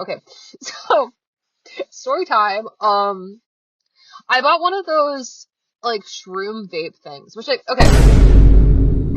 Okay, so story time. I bought one of those like shroom vape things, which like okay,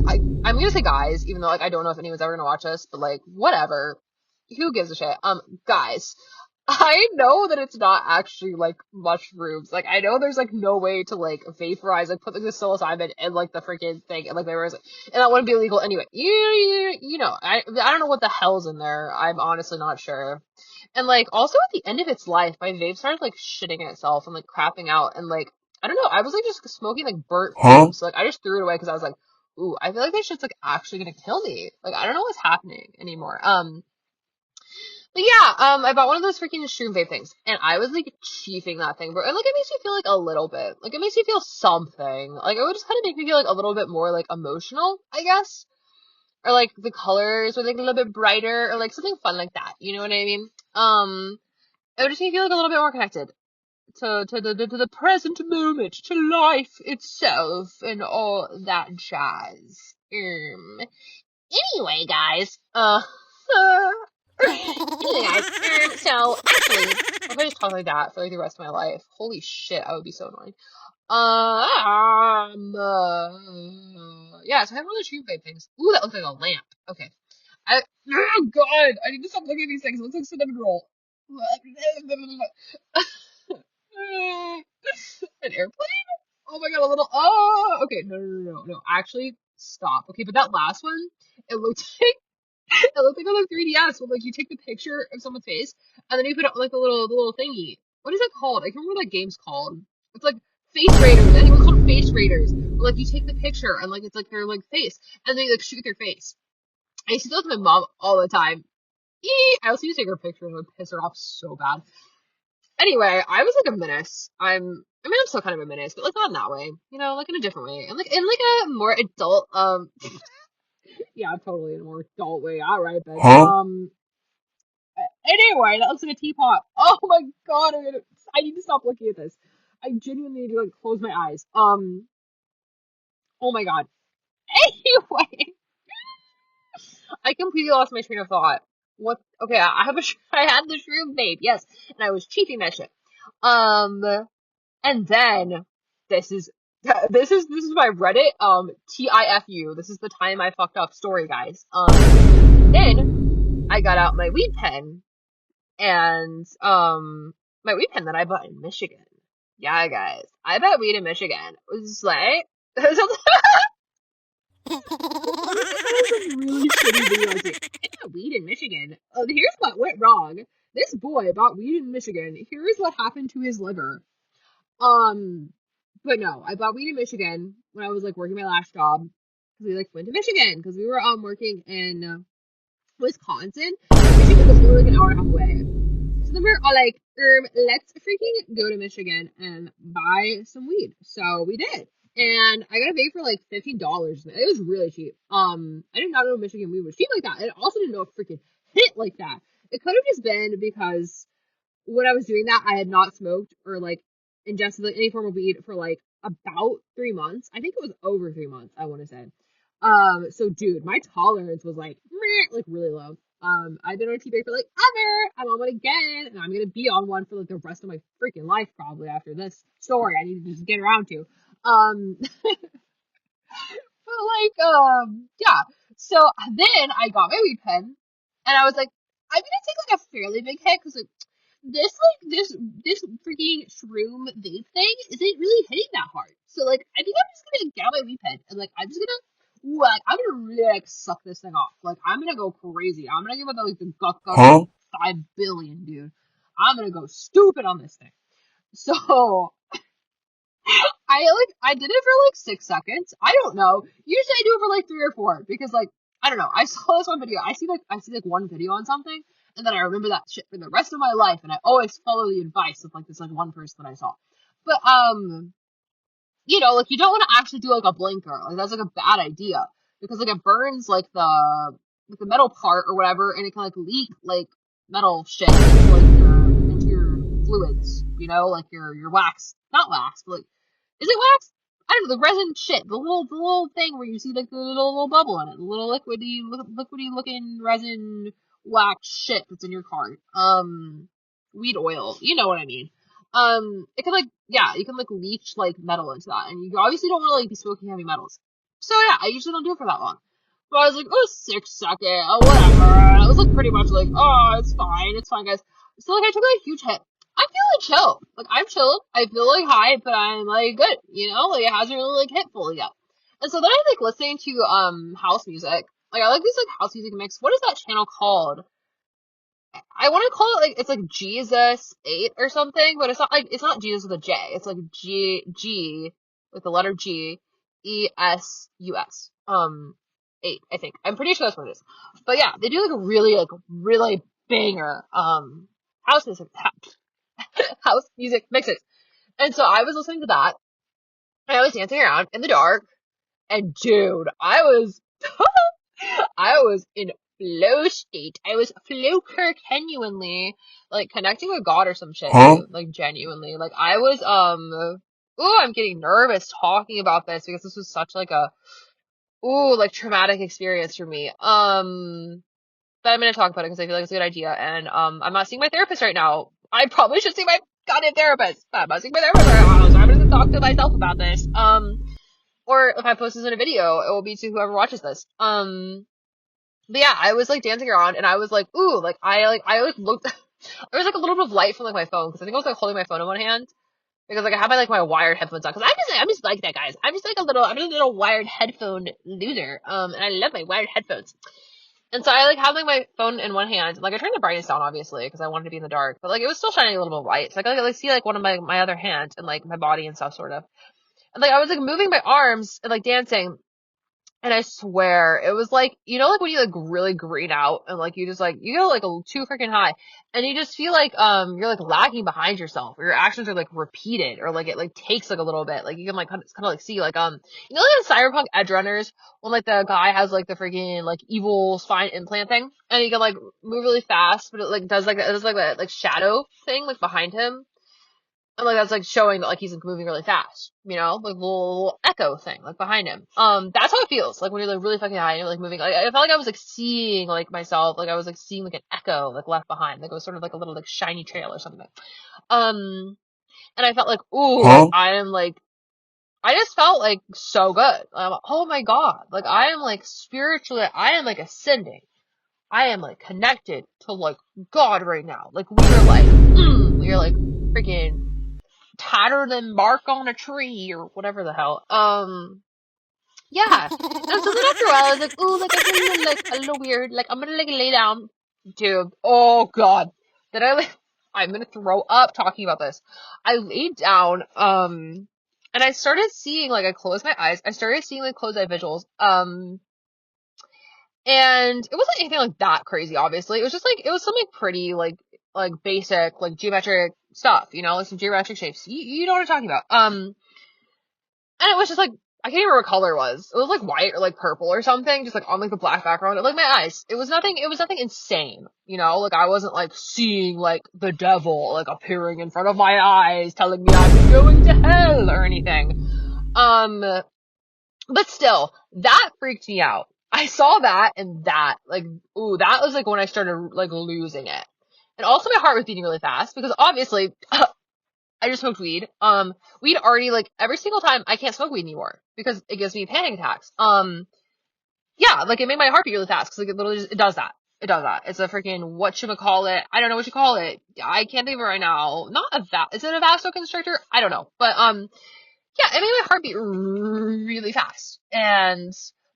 I'm gonna say guys, even though like I don't know if anyone's ever gonna watch this, but like whatever. Who gives a shit? Guys, I know that it's not actually like mushrooms. Like I know there's like no way to like vaporize, like put like the psilocybin in like the freaking thing and like vaporize it, and that wouldn't be illegal anyway. You know, I don't know what the hell's in there. I'm honestly not sure. And like also at the end of its life, my vape started like shitting in itself and like crapping out and like I don't know. I was like just smoking like burnt fumes, so like I just threw it away because I was like, ooh, I feel like this shit's like actually gonna kill me. Like I don't know what's happening anymore. But yeah, I bought one of those freaking shroom vape things, and I was like chiefing that thing, bro. And like it makes me feel like a little bit, like it makes me feel something. Like it would just kind of make me feel like a little bit more like emotional, I guess, or like the colors were like a little bit brighter, or like something fun like that. You know what I mean? It would just make me feel like a little bit more connected to the present moment, to life itself, and all that jazz. Anyway, guys, anyway, guys, so actually, if I just talk like that for like the rest of my life, holy shit, I would be so annoying. Yeah, so I have one of those street vape things. Ooh, that looks like a lamp. Okay. Oh god, I need to stop looking at these things. It looks like cinnamon roll. An airplane? Oh my god, a little, oh, okay, no. Actually, stop. Okay, but that last one, it looked like it looked like on the 3DS when like you take the picture of someone's face and then you put it on like the little thingy. What is it called? I can't remember what that game's called. It's like Face Raiders. I think it was called Face Raiders. Where like you take the picture and like it's like their like face and then you like shoot their face. I used to do that with my mom all the time. I also used to take her picture and it would piss her off so bad. Anyway, I was like a menace. I'm still kind of a menace, but like not in that way. You know, like in a different way. And like in like a more adult yeah, totally in a more adult way. All right, then. Anyway, that looks like a teapot. Oh my god, I need to stop looking at this. I genuinely need to like close my eyes. Oh my god. Anyway, I completely lost my train of thought. What? Okay, I have a, I had the shroom vape, yes, and I was cheating that shit. Um, and then this is this is my Reddit TIFU. This is the time I fucked up story, guys. Then I got out my weed pen and my weed pen that I bought in Michigan. Yeah, guys, I bought weed in Michigan. It was like it was some really shitty videos. Like, I bought weed in Michigan. Here's what went wrong. This boy bought weed in Michigan. Here's what happened to his liver. Um, but no, I bought weed in Michigan when I was like working my last job because we like went to Michigan because we were working in Wisconsin. Michigan was only like an hour and a half away. So then we're all like, let's freaking go to Michigan and buy some weed. So we did. And I got a vape for like $15. It was really cheap. I did not know Michigan weed was cheap like that. And I also didn't know it freaking hit like that. It could have just been because when I was doing that, I had not smoked or like ingested like any form of weed for like about 3 months. I think it was over 3 months, I want to say. So dude, my tolerance was like, meh, like really low. I've been on a T-Bag for like ever. I'm on one again, and I'm gonna be on one for like the rest of my freaking life probably after this story. I need to just get around to. But like, yeah. So then I got my weed pen, and I was like, I'm gonna take like a fairly big hit because like this freaking shroom vape thing isn't really hitting that hard. So like, I think I'm just gonna get out my weed pen and like I'm just gonna. Like, I'm gonna really like suck this thing off. Like, I'm gonna go crazy. I'm gonna give it like the guck guck 5 billion, dude. I'm gonna go stupid on this thing. So I did it for like 6 seconds. I don't know. Usually I do it for like 3 or 4 because like I don't know. I saw this one video. I see like one video on something and then I remember that shit for the rest of my life and I always follow the advice of like this like one person that I saw. But you know, like you don't want to actually do like a blinker. Like that's like a bad idea because like it burns like the metal part or whatever, and it can like leak like metal shit into your fluids. You know, like your wax, not wax, but like is it wax? I don't know, the resin shit, the little thing where you see like the little bubble in it, the little liquidy looking resin, black shit that's in your car. Weed oil. You know what I mean. It can like, yeah, you can like leach like metal into that, and you obviously don't want to like be smoking heavy metals. So yeah, I usually don't do it for that long. But I was like, oh, 6 second, oh, whatever. I was like pretty much like, oh, it's fine, guys. So like I took like a huge hit. I feel like chill. Like I'm chill. I feel like high, but I'm like good. You know, like it hasn't really like hit fully yet. And so then I like listening to house music. Like I like this like house music mix. What is that channel called? I want to call it like it's like Jesus 8 or something, but it's not Jesus with a J. It's like G with the letter G ESUS 8, I think. I'm pretty sure that's what it is. But yeah, they do like really banger house music house music mixes. And so I was listening to that and I was dancing around in the dark and dude, I was in flow state. I was flow genuinely like connecting with God or some shit, Huh? dude. Like genuinely. Like I was ooh, I'm getting nervous talking about this because this was such like a ooh, like traumatic experience for me. But I'm gonna talk about it because I feel like it's a good idea and I'm not seeing my therapist right now. I probably should see my goddamn therapist. I'm not seeing my therapist right now, so I'm gonna talk to myself about this. Or if I post this in a video, it will be to whoever watches this. But yeah, I was like dancing around and I was like, ooh, I looked, there was like a little bit of light from like my phone because I think I was like holding my phone in one hand because like I had my wired headphones on because I'm just like that, guys. I'm just a little wired headphone loser. And I love my wired headphones. And so I like had like my phone in one hand, like I turned the brightness down obviously because I wanted to be in the dark, but like it was still shining a little bit of light. So I could like see like one of my other hand and like my body and stuff sort of. And like I was like moving my arms and like dancing. And I swear, it was like, you know, like when you like really green out and like you just like, you go like too freaking high and you just feel like, you're like lagging behind yourself or your actions are like repeated or like it like takes like a little bit. Like you can like kind of like see like, you know, like in Cyberpunk Edge Runners when like the guy has like the freaking like evil spine implant thing and he can like move really fast, but it like it does like that like shadow thing like behind him. And like that's like showing that like he's like moving really fast, you know, like little echo thing like behind him. That's how it feels like when you're like really fucking high and you're like moving. Like I felt like I was like seeing like myself, like I was like seeing like an echo like left behind, like it was sort of like a little like shiny trail or something. And I felt like ooh, like Huh? I am like I just felt like so good. Oh my god, like I am like spiritually, I am like ascending. I am like connected to like God right now. Like we are like freaking tighter than bark on a tree or whatever the hell. Yeah. And so then after a while, I was like, ooh, like I feel like a little weird. Like I'm gonna like lay down, dude. Oh god. Then I like, I'm gonna throw up talking about this. I laid down, and I started seeing like I closed my eyes. I started seeing like closed eye visuals. And it wasn't anything like that crazy. Obviously, it was just like it was something pretty like basic like geometric stuff. You know, like some geometric shapes. You know what I'm talking about. And it was just like, I can't even remember what color it was. It was like white or like purple or something, just like on like the black background. And like my eyes, it was nothing insane, you know? Like I wasn't like seeing like the devil like appearing in front of my eyes telling me I'm going to hell or anything. But still, that freaked me out. I saw that and that, like, ooh, that was like when I started like losing it. And also my heart was beating really fast because obviously I just smoked weed. Weed already like every single time I can't smoke weed anymore because it gives me panic attacks. Yeah, like it made my heart beat really fast because like it literally just, it does that. It does that. It's a freaking whatchamacallit. I don't know what you call it. I can't think of it right now. Not a is it a vasoconstrictor? I don't know. But yeah, it made my heart beat really fast. And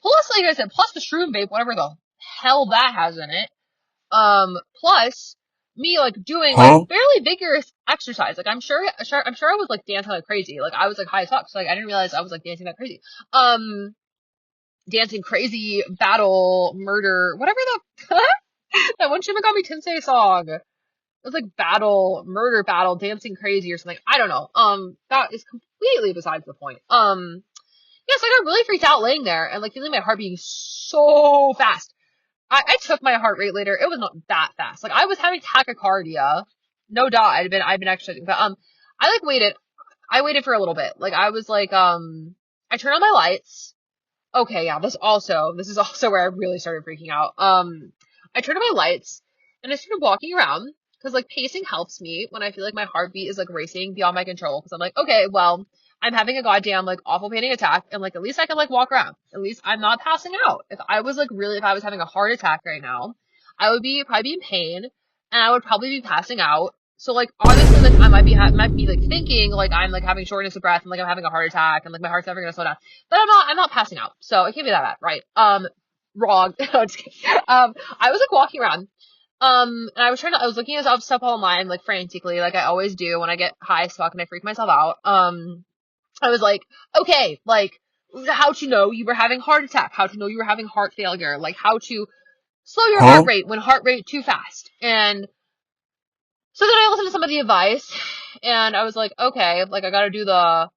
plus, like I said, plus the shroom vape, whatever the hell that has in it. Plus me like doing like Huh? fairly vigorous exercise. Like I'm sure I was like dancing like crazy. Like I was like high as fuck. So like I didn't realize I was like dancing that crazy. Dancing crazy, battle, murder, whatever the that one Shimigami Tensei song. It was like battle, murder, battle, dancing crazy or something. I don't know. That is completely besides the point. Yeah, so I got really freaked out laying there and like feeling my heart beating so fast. I took my heart rate later. It was not that fast. Like I was having tachycardia. No doubt I'd been exercising. But I waited for a little bit. Like I was like I turned on my lights. Okay, yeah, this is also where I really started freaking out. I turned on my lights and I started walking around because like pacing helps me when I feel like my heartbeat is like racing beyond my control. Because I'm like, okay, well, I'm having a goddamn like awful panic attack, and like at least I can like walk around. At least I'm not passing out. If I was having a heart attack right now, I would be probably be in pain, and I would probably be passing out. So like obviously like I might be like thinking like I'm like having shortness of breath and like I'm having a heart attack and like my heart's never gonna slow down. But I'm not passing out. So it can't be that bad, right? Wrong. No, just kidding. I was like walking around. And I was looking at stuff online like frantically, like I always do when I get high as fuck and I freak myself out. I was like, okay, like how to know you were having heart attack, how to know you were having heart failure, like how to slow your heart rate when heart rate too fast. And so then I listened to some of the advice, and I was like, okay, like I gotta do what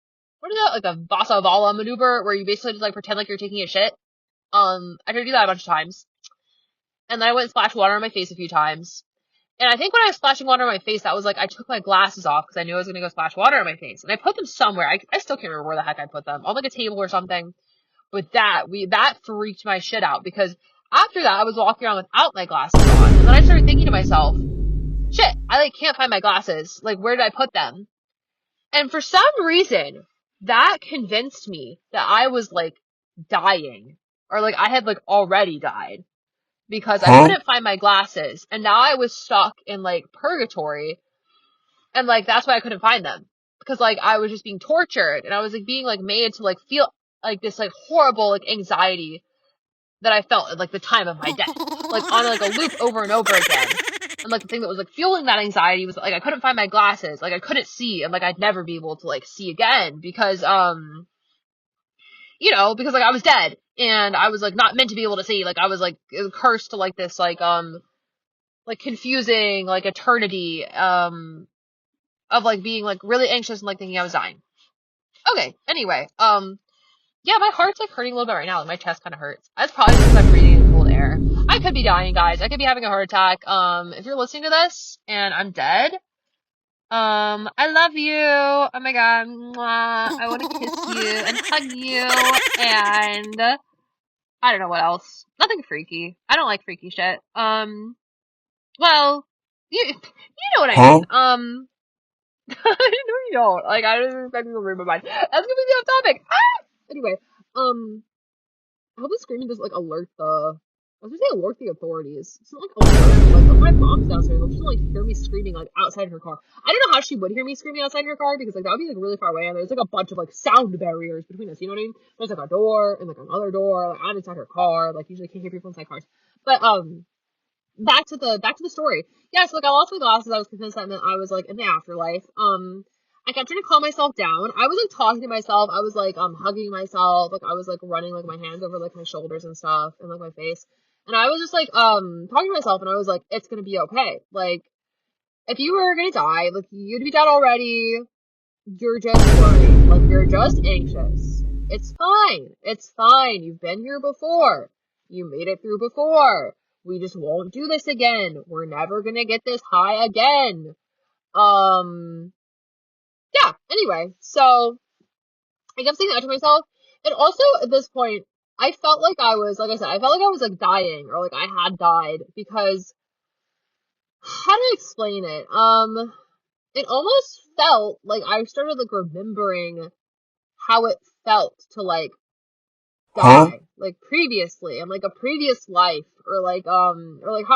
is that, like the Vasa Vala maneuver, where you basically just like pretend like you're taking a shit. I tried to do that a bunch of times, and then I went and splashed water on my face a few times. And I think when I was splashing water on my face, that was like I took my glasses off because I knew I was gonna go splash water on my face, and I put them somewhere. I still can't remember where the heck I put them, on like a table or something. But that freaked my shit out because after that I was walking around without my glasses on, and then I started thinking to myself, shit, I like can't find my glasses. Like, where did I put them? And for some reason, that convinced me that I was like dying, or like I had like already died because I couldn't find my glasses, and now I was stuck in like purgatory, and like that's why I couldn't find them, because like I was just being tortured, and I was like being like made to like feel like this like horrible like anxiety that I felt at like the time of my death, like on like a loop over and over again. And like the thing that was like fueling that anxiety was like I couldn't find my glasses, like I couldn't see, and like I'd never be able to like see again because because like I was dead and I was like not meant to be able to see, like I was like cursed to like this like confusing like eternity of like being like really anxious and like thinking I was dying. Okay, anyway, yeah, my heart's like hurting a little bit right now. Like my chest kind of hurts. That's probably because I'm breathing in cold air. I could be dying, guys. I could be having a heart attack. If you're listening to this and I'm dead, I love you. Oh my god, mwah. I want to kiss you and hug you, and I don't know what else. Nothing freaky. I don't like freaky shit. Well, you know what I mean. No, you don't. Like I don't expect people to read my mind. That's gonna be the off topic. Ah! Anyway, I hope the screaming doesn't like alert I was gonna say alert the authorities. It's not like alert. Like if my mom's downstairs, I hope she doesn't like hear me screaming like outside her car. I don't know how she would hear me screaming outside her car because like that would be like really far away, and there's like a bunch of like sound barriers between us. You know what I mean? There's like a door and like another door. Like I'm inside her car. Like usually can't hear people inside cars. But back to the story. Yeah, so like I lost my glasses. I was convinced that meant I was like in the afterlife. I kept trying to calm myself down. I was like talking to myself. I was like hugging myself. Like I was like running like my hands over like my shoulders and stuff and like my face. And I was just like talking to myself, and I was like, it's gonna be okay. Like if you were gonna die, like you'd be dead already. You're just worried. Like you're just anxious. It's fine. It's fine. You've been here before. You made it through before. We just won't do this again. We're never gonna get this high again. Yeah, anyway, so I kept saying that to myself. And also at this point, I felt like I was, like I said, I felt like I was like dying, or like I had died, because how do I explain it? It almost felt like I started like remembering how it felt to like die, like previously, and like a previous life, or like how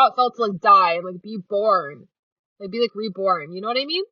it felt to like die and like be born, like be like reborn. You know what I mean?